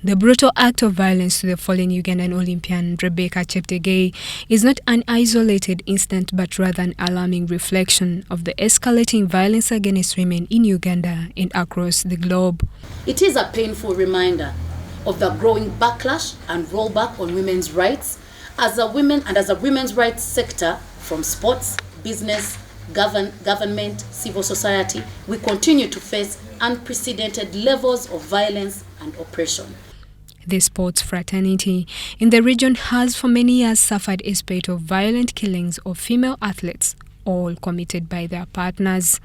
The brutal act of violence to the fallen Ugandan Olympian Rebecca Cheptegei is not an isolated incident but rather an alarming reflection of the escalating violence against women in Uganda and across the globe. It is a painful reminder of the growing backlash and rollback on women's rights as a women's rights sector, from sports, business, government, civil society, we continue to face unprecedented levels of violence and oppression. The sports fraternity in the region has for many years suffered a spate of violent killings of female athletes, all committed by their partners.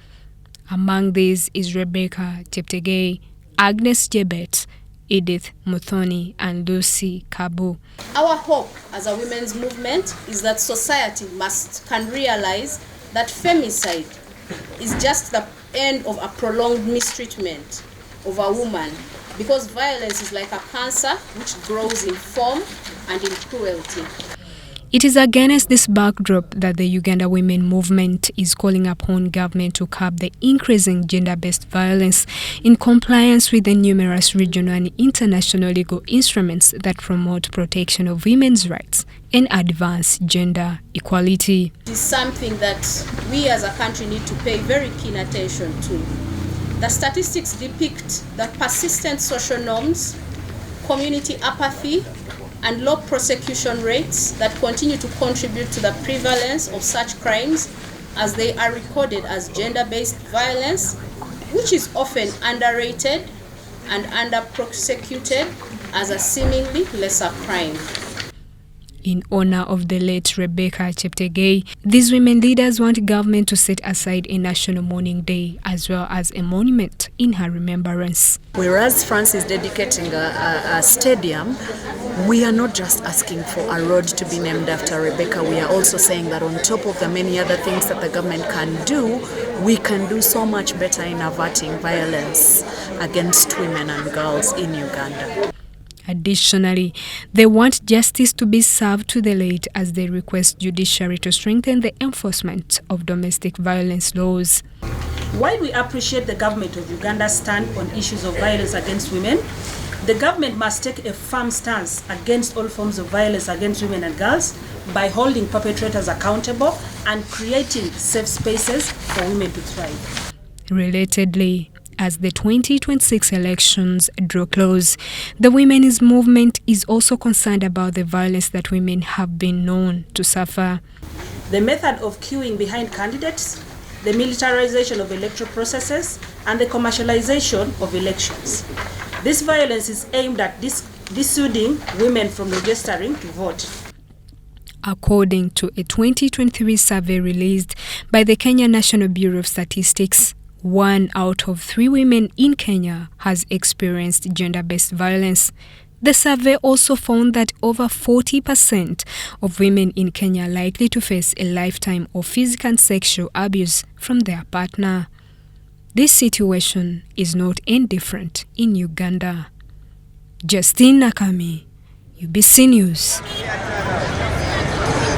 Among these is Rebecca Cheptegei, Agnes Jebet, Edith Muthoni, and Lucy Kabu. Our hope as a women's movement is that society can realize that femicide is just the end of a prolonged mistreatment of a woman, because violence is like a cancer which grows in form and in cruelty. It is against this backdrop that the Uganda Women Movement is calling upon government to curb the increasing gender-based violence in compliance with the numerous regional and international legal instruments that promote protection of women's rights and advance gender equality. It is something that we as a country need to pay very keen attention to. The statistics depict the persistent social norms, community apathy, and low prosecution rates that continue to contribute to the prevalence of such crimes, as they are recorded as gender-based violence, which is often underrated and under-prosecuted as a seemingly lesser crime. In honor of the late Rebecca Cheptegei, these women leaders want government to set aside a national mourning day as well as a monument in her remembrance. Whereas France is dedicating a stadium, we are not just asking for a road to be named after Rebecca. We are also saying that on top of the many other things that the government can do, we can do so much better in averting violence against women and girls in Uganda. Additionally, they want justice to be served to the late as they request judiciary to strengthen the enforcement of domestic violence laws. While we appreciate the government of Uganda's stand on issues of violence against women, the government must take a firm stance against all forms of violence against women and girls by holding perpetrators accountable and creating safe spaces for women to thrive. Relatedly, as the 2026 elections draw close, the women's movement is also concerned about the violence that women have been known to suffer. The method of queuing behind candidates, the militarization of electoral processes, and the commercialization of elections. This violence is aimed at dissuading women from registering to vote. According to a 2023 survey released by the Kenya National Bureau of Statistics, 1 out of 3 women in Kenya has experienced gender-based violence. The survey also found that over 40% of women in Kenya are likely to face a lifetime of physical and sexual abuse from their partner. This situation is not indifferent in Uganda. Justine Nakami, UBC News.